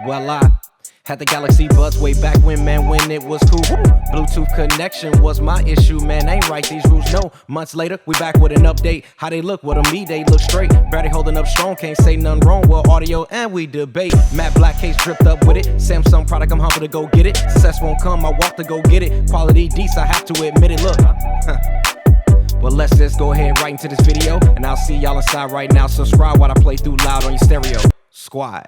Well, I had the Galaxy Buds way back when, man, when it was cool. Bluetooth connection was my issue, man. Ain't right, these rules, no. Months later, we back with an update. How they look, what them me, they look straight. Barely holding up strong, can't say nothing wrong. Well, audio and we debate. Matte black case dripped up with it. Samsung product, I'm humble to go get it. Success won't come, I walk to go get it. Quality decent, I have to admit it, look. Well, let's just go ahead right into this video, and I'll see y'all inside right now. Subscribe while I play through loud on your stereo. Squad.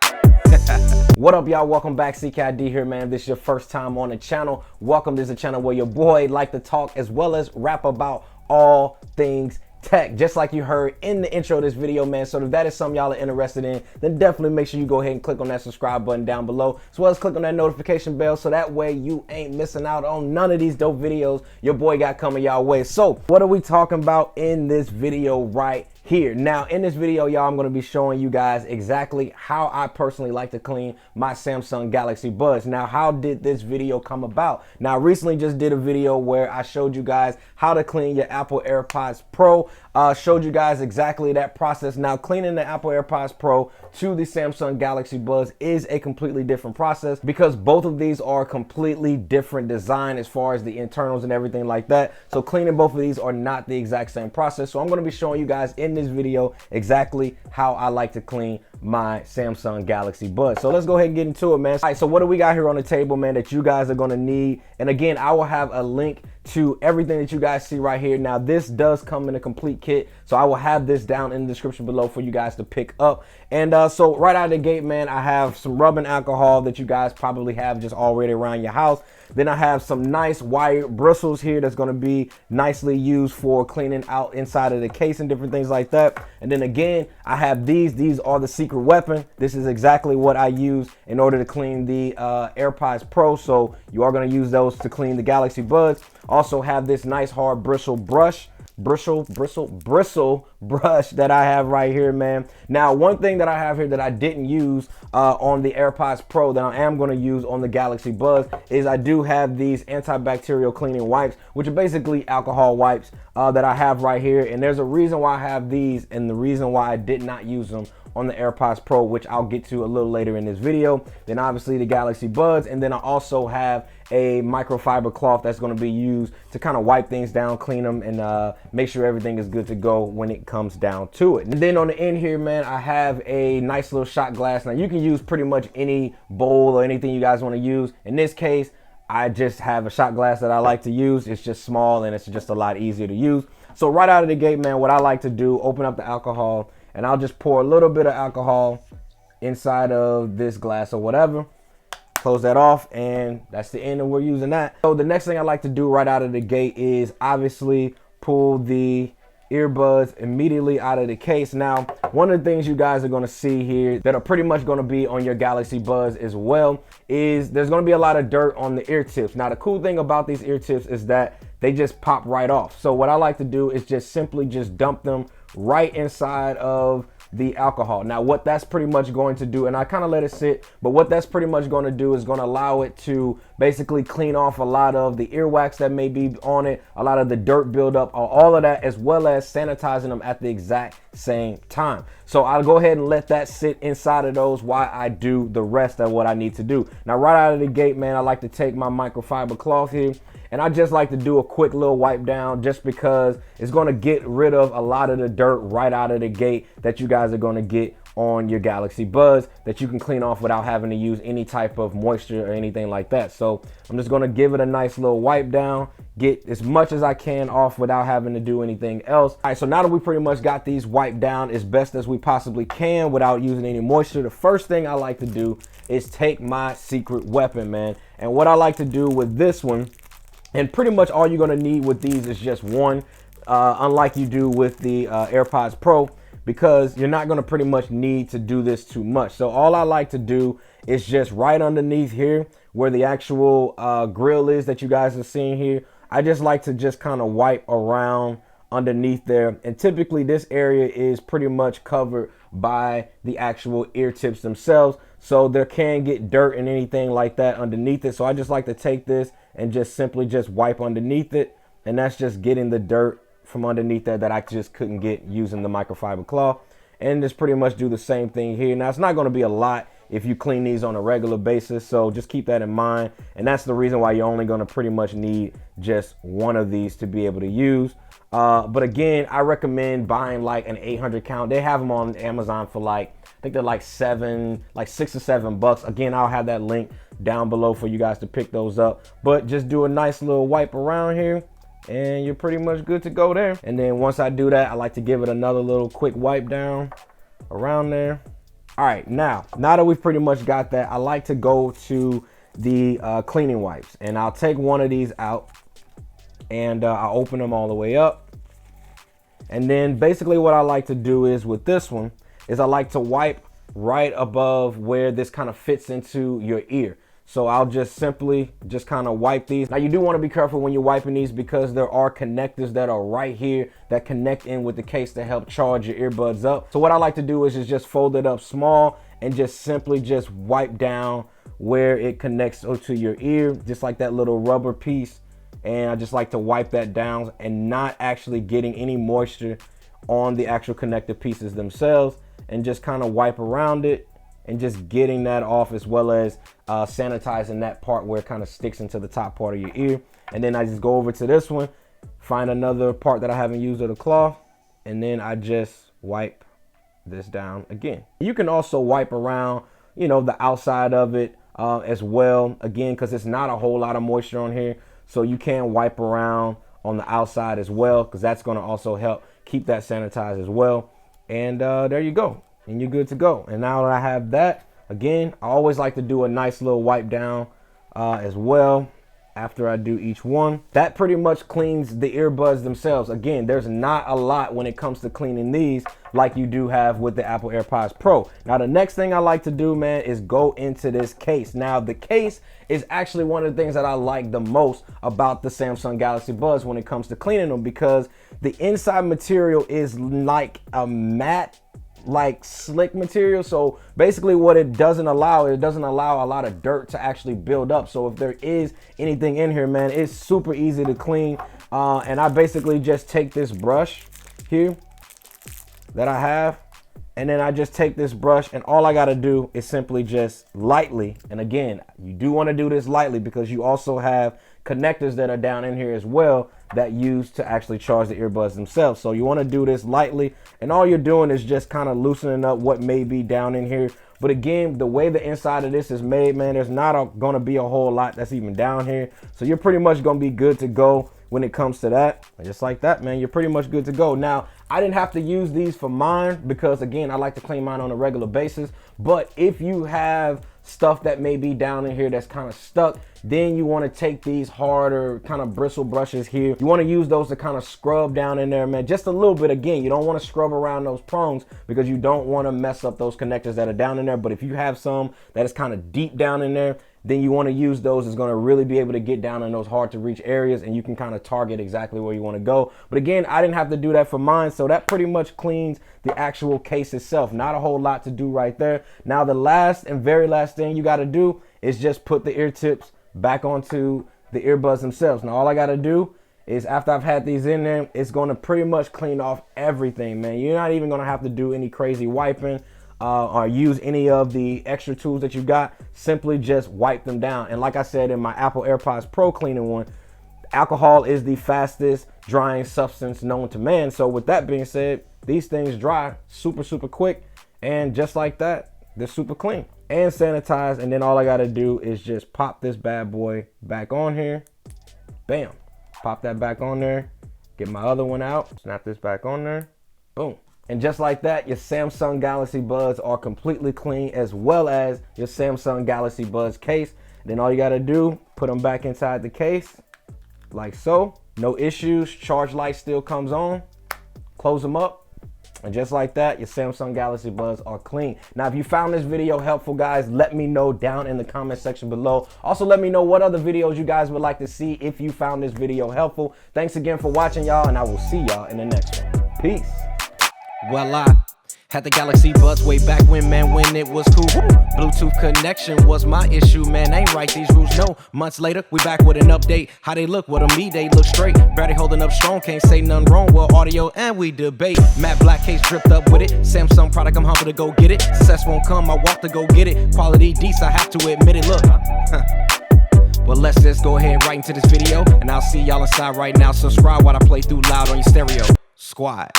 What up, y'all? Welcome back. CKid here, man. If this is your first time on the channel, welcome. This is a channel where your boy like to talk as well as rap about all things tech, just like you heard in the intro of this video, man. So if that is something y'all are interested in, then definitely make sure you go ahead and click on that subscribe button down below, as well as click on that notification bell, so that way you ain't missing out on none of these dope videos your boy got coming y'all way. So what are we talking about in this video right here? Now, in this video, y'all, I'm going to be showing you guys exactly how I personally like to clean my Samsung Galaxy Buds. Now, how did this video come about? Now, I recently just did a video where I showed you guys how to clean your Apple AirPods Pro. Showed you guys exactly that process. Now, cleaning the Apple AirPods Pro to the Samsung Galaxy Buds is a completely different process, because both of these are completely different design as far as the internals and everything like that. So cleaning both of these are not the exact same process. So I'm going to be showing you guys in this video exactly how I like to clean my Samsung Galaxy Buds. So let's go ahead and get into it, man. All right, so what do we got here on the table, man, that you guys are going to need? And again, I will have a link to everything that you guys see right here. Now, this does come in a complete kit, so I will have this down in the description below for you guys to pick up. And so right out of the gate, man, I have some rubbing alcohol that you guys probably have just already around your house. Then I have some nice wire bristles here that's going to be nicely used for cleaning out inside of the case and different things like that. And then again, I have these are the secret weapon. This is exactly what I use in order to clean the AirPods Pro, so you are going to use those to clean the Galaxy Buds. Also have this nice hard bristle brush that I have right here, man. Now, one thing that I have here that I didn't use on the AirPods Pro that I am going to use on the Galaxy Buds is I do have these antibacterial cleaning wipes, which are basically alcohol wipes that I have right here. And there's a reason why I have these, and the reason why I did not use them on the AirPods Pro, which I'll get to a little later in this video. Then obviously the Galaxy Buds, and then I also have a microfiber cloth that's going to be used to kind of wipe things down, clean them, and make sure everything is good to go when it comes down to it. And then on the end here, man, I have a nice little shot glass. Now, you can use pretty much any bowl or anything you guys want to use. In this case, I just have a shot glass that I like to use. It's just small and it's just a lot easier to use. So right out of the gate, man, what I like to do, open up the alcohol, and I'll just pour a little bit of alcohol inside of this glass or whatever. Close that off, and that's the end, and we're using that. So the next thing I like to do right out of the gate is obviously pull the earbuds immediately out of the case. Now, one of the things you guys are going to see here that are pretty much going to be on your Galaxy Buds as well is there's going to be a lot of dirt on the ear tips. Now, the cool thing about these ear tips is that they just pop right off. So what I like to do is just simply just dump them right inside of the alcohol. Now, what that's pretty much going to do, and I kind of let it sit, but what that's pretty much going to do is going to allow it to basically clean off a lot of the earwax that may be on it, a lot of the dirt buildup, all of that, as well as sanitizing them at the exact same time. So I'll go ahead and let that sit inside of those while I do the rest of what I need to do. Now, right out of the gate, man, I like to take my microfiber cloth here, and I just like to do a quick little wipe down, just because it's going to get rid of a lot of the dirt right out of the gate that you guys are going to get on your Galaxy Buds that you can clean off without having to use any type of moisture or anything like that. So I'm just going to give it a nice little wipe down, get as much as I can off without having to do anything else. All right, so now that we pretty much got these wiped down as best as we possibly can without using any moisture, the first thing I like to do is take my secret weapon, man. And what I like to do with this one, and pretty much all you're going to need with these is just one, unlike you do with the AirPods Pro, because you're not going to pretty much need to do this too much. So all I like to do is just right underneath here where the actual grill is that you guys are seeing here. I just like to just kind of wipe around underneath there. And typically this area is pretty much covered by the actual ear tips themselves. So there can get dirt and anything like that underneath it. So I just like to take this and just simply just wipe underneath it. And that's just getting the dirt from underneath that I just couldn't get using the microfiber cloth. And just pretty much do the same thing here. Now, it's not going to be a lot. if you clean these on a regular basis. So just keep that in mind. And that's the reason why you're only going to pretty much need just one of these to be able to use. But again, I recommend buying like an 800 count. They have them on Amazon for like, I think they're like $6 or $7. Again, I'll have that link down below for you guys to pick those up. But just do a nice little wipe around here and you're pretty much good to go there. And then once I do that, I like to give it another little quick wipe down around there. All right, now that we've pretty much got that, I like to go to the cleaning wipes, and I'll take one of these out and I'll open them all the way up. And then basically what I like to do is with this one is I like to wipe right above where this kind of fits into your ear. So I'll just simply just kind of wipe these. Now you do want to be careful when you're wiping these because there are connectors that are right here that connect in with the case to help charge your earbuds up. So what I like to do is just fold it up small and just simply just wipe down where it connects to your ear, just like that little rubber piece. And I just like to wipe that down and not actually getting any moisture on the actual connector pieces themselves, and just kind of wipe around it and just getting that off, as well as sanitizing that part where it kind of sticks into the top part of your ear. And then I just go over to this one, find another part that I haven't used of the cloth, and then I just wipe this down again. You can also wipe around, you know, the outside of it as well, again, because it's not a whole lot of moisture on here. So you can wipe around on the outside as well, because that's going to also help keep that sanitized as well. And there you go, and you're good to go. And now that I have that, again, I always like to do a nice little wipe down as well after I do each one. That pretty much cleans the earbuds themselves. Again, there's not a lot when it comes to cleaning these like you do have with the Apple AirPods Pro. Now the next thing I like to do, man, is go into this case. Now the case is actually one of the things that I like the most about the Samsung Galaxy Buds when it comes to cleaning them, because the inside material is like a matte, like slick material. So basically what it doesn't allow a lot of dirt to actually build up. So if there is anything in here, man, it's super easy to clean. And I basically just take this brush here that I have, and then I just take this brush, and all I got to do is simply just lightly, and again, you do want to do this lightly because you also have connectors that are down in here as well that use to actually charge the earbuds themselves. So you want to do this lightly, and all you're doing is just kind of loosening up what may be down in here. But again, the way the inside of this is made, man, there's not going to be a whole lot that's even down here. So you're pretty much going to be good to go when it comes to that. And just like that, man, you're pretty much good to go. Now, I didn't have to use these for mine because, again, I like to clean mine on a regular basis. But if you have stuff that may be down in here that's kind of stuck, then you want to take these harder kind of bristle brushes here. You want to use those to kind of scrub down in there, man, just a little bit. Again, you don't want to scrub around those prongs because you don't want to mess up those connectors that are down in there. But if you have some that is kind of deep down in there, then you want to use those. It's going to really be able to get down in those hard to reach areas, and you can kind of target exactly where you want to go. But again, I didn't have to do that for mine, so that pretty much cleans the actual case itself. Not a whole lot to do right there. Now the last and very last thing you got to do is just put the ear tips back onto the earbuds themselves. Now all I got to do is, after I've had these in there, it's going to pretty much clean off everything, man. You're not even going to have to do any crazy wiping or use any of the extra tools that you got. Simply just wipe them down. And like I said in my Apple AirPods Pro cleaning one, alcohol is the fastest drying substance known to man. So with that being said, these things dry super quick, and just like that, they're super clean and sanitized. And then all I got to do is just pop this bad boy back on here. Bam, pop that back on there, get my other one out, snap this back on there, boom. And just like that, your Samsung Galaxy Buds are completely clean, as well as your Samsung Galaxy Buds case. Then all you got to do, put them back inside the case like so. No issues. Charge light still comes on. Close them up. And just like that, your Samsung Galaxy Buds are clean. Now, if you found this video helpful, guys, let me know down in the comment section below. Also, let me know what other videos you guys would like to see if you found this video helpful. Thanks again for watching, y'all, and I will see y'all in the next one. Peace. Well, I Had the Galaxy Buds way back when, man, when it was cool. Bluetooth connection was my issue, man, ain't right these rules, no. Months later, we back with an update. How they look, what on me, they look straight. Battery holding up strong, can't say nothing wrong. Well, audio and we debate. Matte black case dripped up with it. Samsung product, I'm humble to go get it. Success won't come, I walk to go get it. Quality decent, I have to admit it, look. Well, let's just go ahead right into this video, and I'll see y'all inside right now. Subscribe while I play through loud on your stereo. Squad.